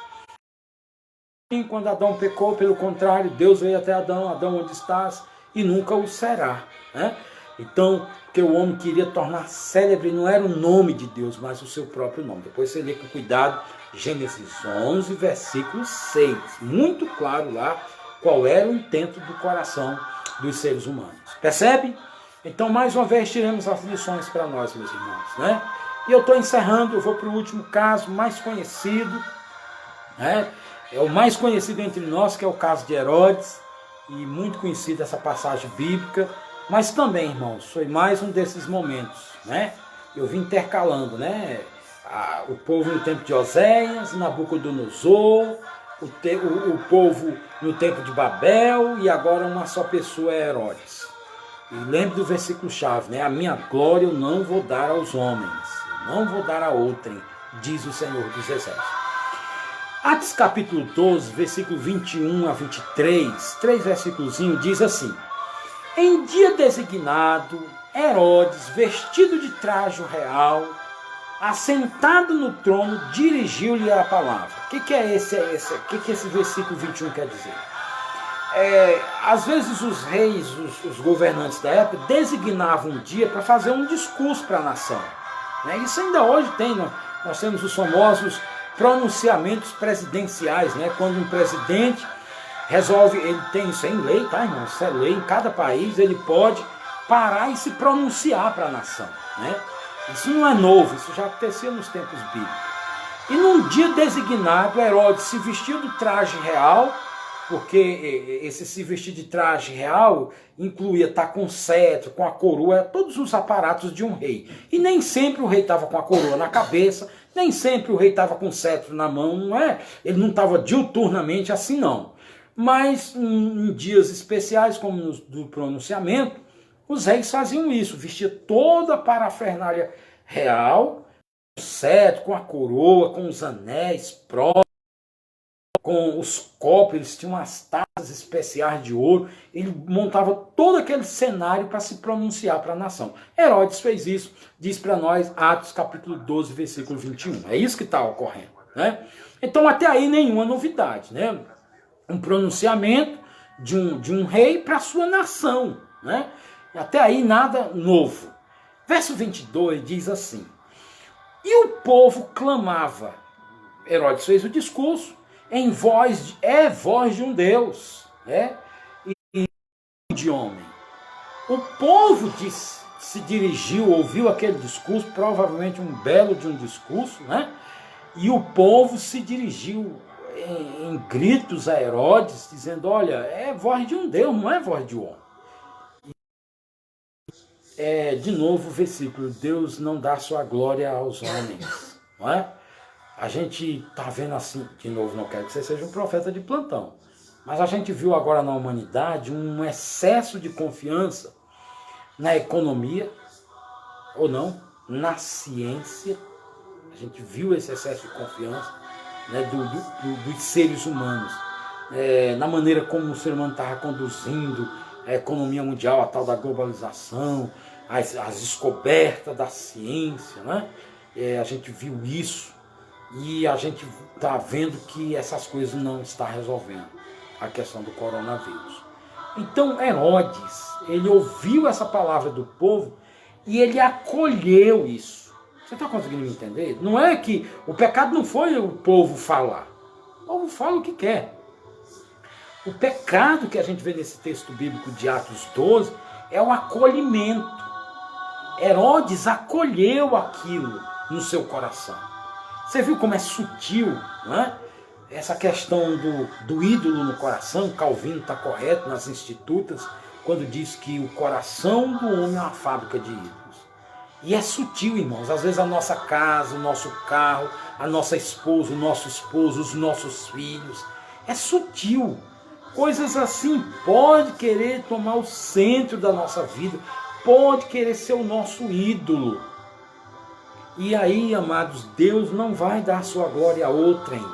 E quando Adão pecou, pelo contrário, Deus veio até Adão, Adão, onde estás? E nunca o será, né? Então, porque o homem queria tornar célebre, não era o nome de Deus, mas o seu próprio nome. Depois você lê com cuidado, Gênesis 11, versículo 6. Muito claro lá qual era o intento do coração dos seres humanos. Percebe? Então, mais uma vez, tiramos as lições para nós, meus irmãos, né? E eu estou encerrando, eu vou para o último caso, mais conhecido, né? É o mais conhecido entre nós, que é o caso de Herodes, e muito conhecida essa passagem bíblica, mas também, irmãos, foi mais um desses momentos, né? Eu vim intercalando, né? O povo no tempo de Oséias, Nabucodonosor, o povo no tempo de Babel, e agora uma só pessoa é Herodes. E lembre do versículo-chave, né? A minha glória eu não vou dar aos homens, eu não vou dar a outrem, diz o Senhor dos Exércitos. Atos capítulo 12, versículo 21 a 23, 3 versículos, diz assim: em dia designado, Herodes, vestido de traje real, assentado no trono, dirigiu-lhe a palavra. O que é esse versículo 21 quer dizer? Às vezes os reis, os governantes da época, designavam um dia para fazer um discurso para a nação, né? Isso ainda hoje tem, nós temos os famosos pronunciamentos presidenciais, né? Quando um presidente resolve, ele tem isso em lei, tá, irmão? Isso é lei, em cada país ele pode parar e se pronunciar para a nação, né? Isso não é novo, isso já acontecia nos tempos bíblicos. E num dia designado, Herodes se vestiu do traje real, porque esse se vestir de traje real incluía estar com cetro, com a coroa, todos os aparatos de um rei. E nem sempre o rei estava com a coroa na cabeça, nem sempre o rei estava com o cetro na mão, não é? Ele não estava diuturnamente assim, não. Mas em dias especiais, como no do pronunciamento, os reis faziam isso, vestia toda a parafernália real, com o cetro, com a coroa, com os anéis próprios, com os copos, eles tinham umas taças especiais de ouro, ele montava todo aquele cenário para se pronunciar para a nação. Herodes fez isso, diz para nós Atos capítulo 12, versículo 21. É isso que está ocorrendo, né? Então até aí nenhuma novidade, né? Um pronunciamento de um rei para a sua nação, né? Até aí nada novo. Verso 22 diz assim: e o povo clamava, Herodes fez o discurso, em voz de um Deus, né? E de homem. O povo se dirigiu, ouviu aquele discurso, provavelmente um belo de um discurso, né? E o povo se dirigiu em gritos a Herodes, dizendo: olha, é voz de um Deus, não é voz de homem. De novo o versículo: Deus não dá sua glória aos homens, não é? A gente está vendo assim, de novo, não quero que você seja um profeta de plantão, mas a gente viu agora na humanidade um excesso de confiança na economia, ou não, na ciência. A gente viu esse excesso de confiança, né, dos seres humanos, na maneira como o ser humano estava conduzindo a economia mundial, a tal da globalização, as descobertas da ciência, né? A gente viu isso. E a gente está vendo que essas coisas não estão resolvendo a questão do coronavírus. Então Herodes, ele ouviu essa palavra do povo e ele acolheu isso. Você está conseguindo me entender? Não é que o pecado não foi o povo falar. O povo fala o que quer. O pecado que a gente vê nesse texto bíblico de Atos 12 é o acolhimento. Herodes acolheu aquilo no seu coração. Você viu como é sutil, né? Essa questão do ídolo no coração. Calvino está correto nas Institutas, quando diz que o coração do homem é uma fábrica de ídolos. E é sutil, irmãos. Às vezes a nossa casa, o nosso carro, a nossa esposa, o nosso esposo, os nossos filhos. É sutil. Coisas assim pode querer tomar o centro da nossa vida, pode querer ser o nosso ídolo. E aí, amados, Deus não vai dar sua glória a outrem.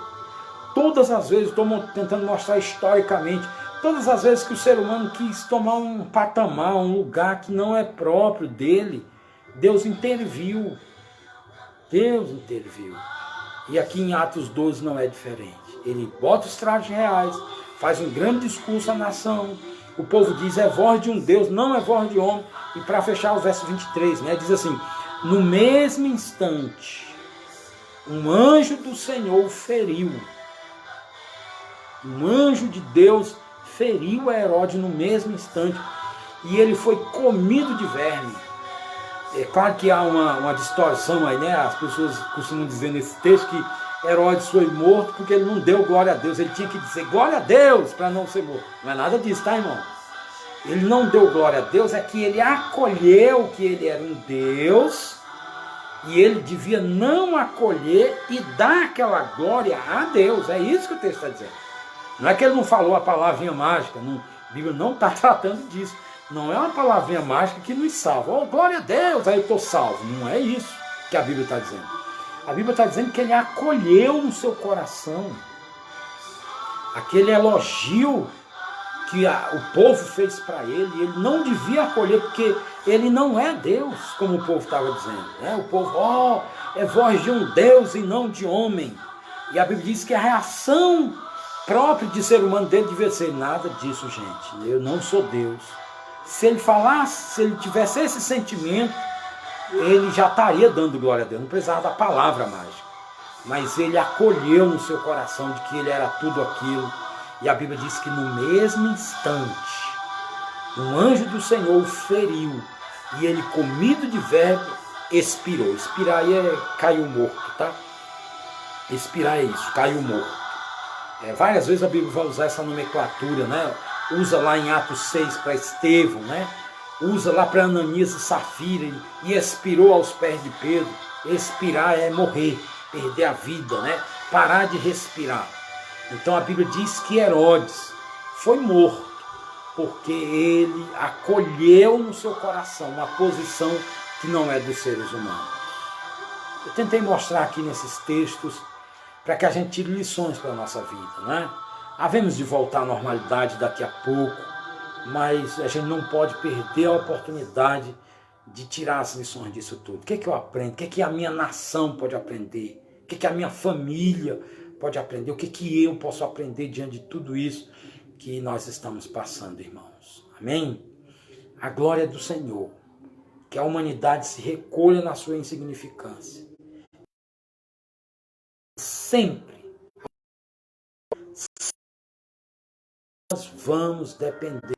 Todas as vezes, estou tentando mostrar historicamente, todas as vezes que o ser humano quis tomar um patamar, um lugar que não é próprio dele, Deus interviu. Deus interviu. E aqui em Atos 12 não é diferente. Ele bota os trajes reais, faz um grande discurso à nação. O povo diz: é voz de um Deus, não é voz de homem. E para fechar o verso 23, né, diz assim: no mesmo instante, um anjo do Senhor feriu. Um anjo de Deus feriu a Herodes no mesmo instante. E ele foi comido de verme. É claro que há uma distorção aí, né? As pessoas costumam dizer nesse texto que Herodes foi morto porque ele não deu glória a Deus. Ele tinha que dizer glória a Deus para não ser morto. Não é nada disso, tá, irmão? Ele não deu glória a Deus, é que ele acolheu que ele era um Deus, e ele devia não acolher e dar aquela glória a Deus. É isso que o texto está dizendo. Não é que ele não falou a palavrinha mágica, a Bíblia não está tratando disso. Não é uma palavrinha mágica que nos salva. Oh, glória a Deus, aí eu estou salvo. Não é isso que a Bíblia está dizendo. A Bíblia está dizendo que ele acolheu no seu coração aquele elogio que o povo fez para ele. Ele não devia acolher, porque ele não é Deus, como o povo estava dizendo, né? O povo, é voz de um Deus e não de homem. E a Bíblia diz que a reação própria de ser humano dele devia ser: nada disso, gente, eu não sou Deus. Se ele falasse, se ele tivesse esse sentimento, ele já estaria dando glória a Deus, não precisava da palavra mágica. Mas ele acolheu no seu coração de que ele era tudo aquilo. E a Bíblia diz que no mesmo instante, um anjo do Senhor o feriu, e ele, comido de verme, expirou. Expirar aí é caiu morto, tá? Expirar é isso, caiu morto. Várias vezes a Bíblia vai usar essa nomenclatura, né? Usa lá em Atos 6 para Estevão, né? Usa lá para Ananias e Safira, e expirou aos pés de Pedro. Expirar é morrer, perder a vida, né? Parar de respirar. Então a Bíblia diz que Herodes foi morto, porque ele acolheu no seu coração uma posição que não é dos seres humanos. Eu tentei mostrar aqui nesses textos para que a gente tire lições para a nossa vida, né? Havemos de voltar à normalidade daqui a pouco, mas a gente não pode perder a oportunidade de tirar as lições disso tudo. O que é que eu aprendo? O que é que a minha nação pode aprender? O que é que a minha família pode aprender? O que é que eu posso aprender diante de tudo isso que nós estamos passando, irmãos? Amém? A glória é do Senhor. Que a humanidade se recolha na sua insignificância. Sempre nós vamos dependentes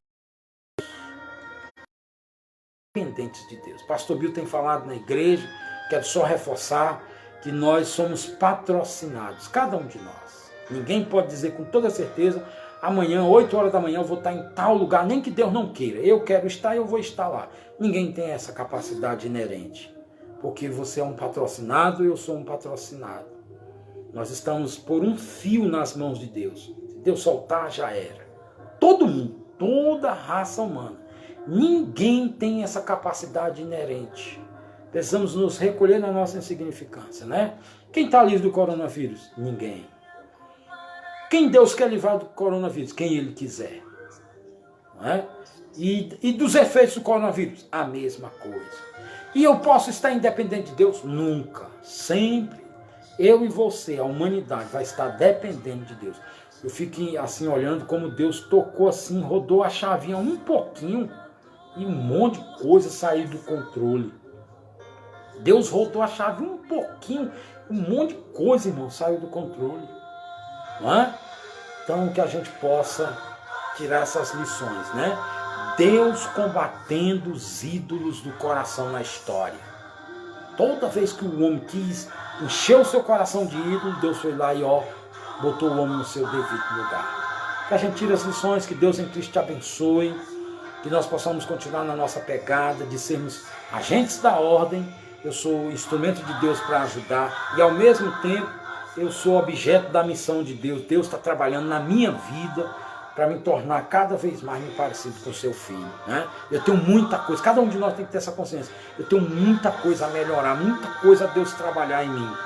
de Deus. Pastor Bill tem falado na igreja, quero só reforçar que nós somos patrocinados, cada um de nós. Ninguém pode dizer com toda certeza, amanhã, 8 horas da manhã, eu vou estar em tal lugar, nem que Deus não queira. Eu quero estar, eu vou estar lá. Ninguém tem essa capacidade inerente, porque você é um patrocinado e eu sou um patrocinado. Nós estamos por um fio nas mãos de Deus. Se Deus soltar, já era. Todo mundo, toda a raça humana. Ninguém tem essa capacidade inerente. Precisamos nos recolher na nossa insignificância, né? Quem está livre do coronavírus? Ninguém. Quem Deus quer livrar do coronavírus? Quem Ele quiser. Não é? E dos efeitos do coronavírus? A mesma coisa. E eu posso estar independente de Deus? Nunca. Sempre. Eu e você, a humanidade, vai estar dependendo de Deus. Eu fico assim olhando como Deus tocou assim, rodou a chavinha um pouquinho e um monte de coisa saiu do controle. Deus rodou a chave um pouquinho, um monte de coisa, irmão, saiu do controle. Não é? Então que a gente possa tirar essas lições, né? Deus combatendo os ídolos do coração na história. Toda vez que o homem quis encher o seu coração de ídolo, Deus foi lá e botou o homem no seu devido lugar. Que a gente tire as lições, que Deus em Cristo te abençoe, que nós possamos continuar na nossa pegada de sermos agentes da ordem. Eu sou instrumento de Deus para ajudar e ao mesmo tempo eu sou objeto da missão de Deus. Deus está trabalhando na minha vida para me tornar cada vez mais me parecido com o seu filho, né? Eu tenho muita coisa, cada um de nós tem que ter essa consciência. Eu tenho muita coisa a melhorar, muita coisa a Deus trabalhar em mim.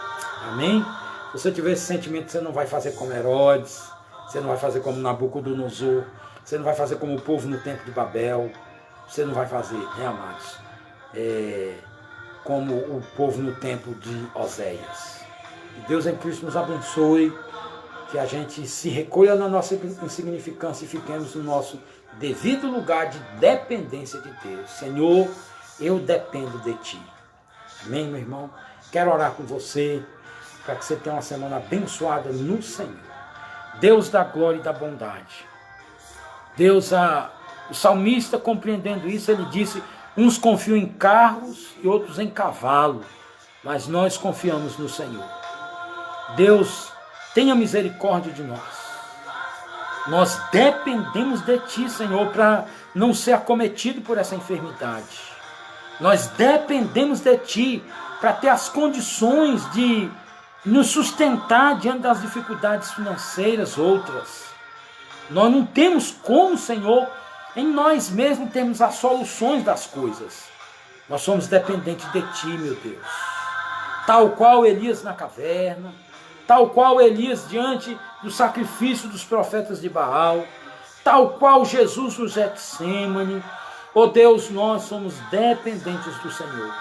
Amém? Se você tiver esse sentimento, você não vai fazer como Herodes, você não vai fazer como Nabucodonosor, você não vai fazer como o povo no tempo de Babel, você não vai fazer, né, amados? Como o povo no tempo de Oséias. Que Deus em Cristo nos abençoe, que a gente se recolha na nossa insignificância e fiquemos no nosso devido lugar de dependência de Deus. Senhor, eu dependo de Ti. Amém, meu irmão? Quero orar com você, para que você tenha uma semana abençoada no Senhor. Deus da glória e da bondade. Deus, o salmista compreendendo isso, ele disse, uns confiam em carros e outros em cavalo, mas nós confiamos no Senhor. Deus, tenha misericórdia de nós. Nós dependemos de Ti, Senhor, para não ser acometido por essa enfermidade. Nós dependemos de Ti para ter as condições de nos sustentar diante das dificuldades financeiras outras. Nós não temos como, Senhor, em nós mesmos termos as soluções das coisas. Nós somos dependentes de Ti, meu Deus. Tal qual Elias na caverna, tal qual Elias diante do sacrifício dos profetas de Baal, tal qual Jesus no Getsêmani. Oh Deus, nós somos dependentes do Senhor.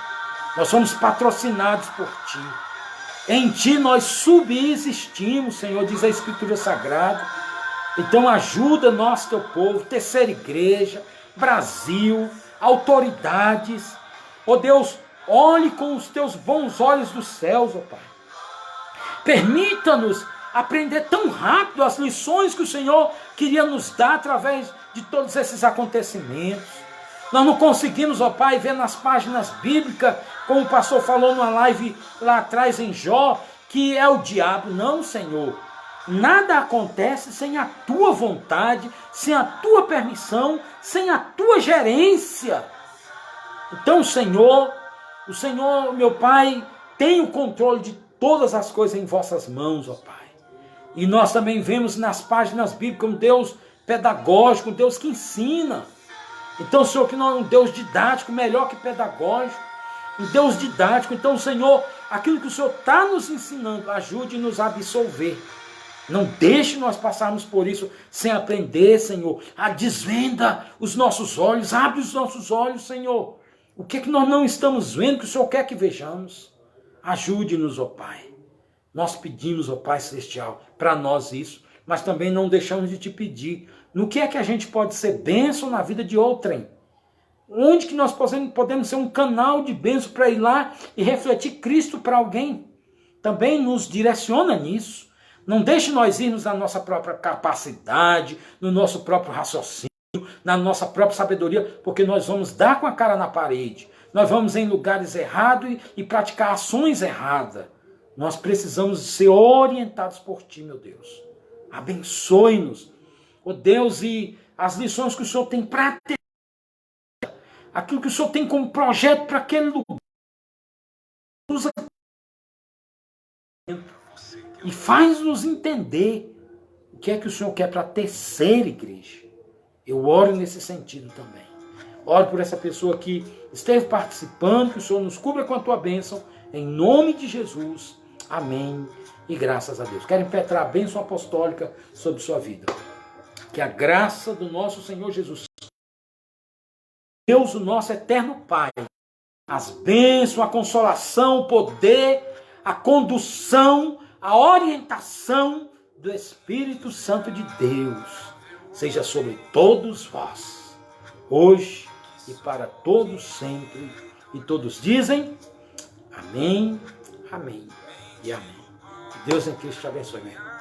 Nós somos patrocinados por Ti. Em Ti nós subsistimos, Senhor, diz a Escritura Sagrada. Então ajuda nós, Teu povo, terceira igreja, Brasil, autoridades. Oh Deus, olhe com os Teus bons olhos dos céus, oh Pai. Permita-nos aprender tão rápido as lições que o Senhor queria nos dar através de todos esses acontecimentos. Nós não conseguimos, ó Pai, ver nas páginas bíblicas, como o pastor falou numa live lá atrás em Jó, que é o diabo. Não, Senhor. Nada acontece sem a tua vontade, sem a tua permissão, sem a tua gerência. Então, o Senhor, meu Pai, tem o controle de todas as coisas em vossas mãos, ó Pai. E nós também vemos nas páginas bíblicas um Deus pedagógico, um Deus que ensina. Então, Senhor, que não é um Deus didático, melhor que pedagógico, um Deus didático. Então, Senhor, aquilo que o Senhor está nos ensinando, ajude-nos a absolver. Não deixe nós passarmos por isso sem aprender, Senhor. Desvenda os nossos olhos, abre os nossos olhos, Senhor. O que é que nós não estamos vendo que o Senhor quer que vejamos? Ajude-nos, ó Pai. Nós pedimos, ó Pai Celestial, para nós isso, mas também não deixamos de te pedir. No que é que a gente pode ser bênção na vida de outrem? Onde que nós podemos ser um canal de bênção para ir lá e refletir Cristo para alguém? Também nos direciona nisso. Não deixe nós irmos na nossa própria capacidade, no nosso próprio raciocínio, na nossa própria sabedoria, porque nós vamos dar com a cara na parede. Nós vamos em lugares errados e praticar ações erradas. Nós precisamos ser orientados por Ti, meu Deus. Abençoe-nos, ó Deus, e as lições que o Senhor tem para ter, aquilo que o Senhor tem como projeto para aquele lugar. E faz-nos entender o que é que o Senhor quer para a terceira igreja. Eu oro nesse sentido também. Oro por essa pessoa que esteve participando, que o Senhor nos cubra com a tua bênção, em nome de Jesus. Amém. E graças a Deus. Quero impetrar a bênção apostólica sobre sua vida. Que a graça do nosso Senhor Jesus, Deus, o nosso eterno Pai, as bênçãos, a consolação, o poder, a condução, a orientação do Espírito Santo de Deus seja sobre todos vós, hoje e para todos sempre. E todos dizem amém, amém e amém. Deus em Cristo te abençoe, meu irmão.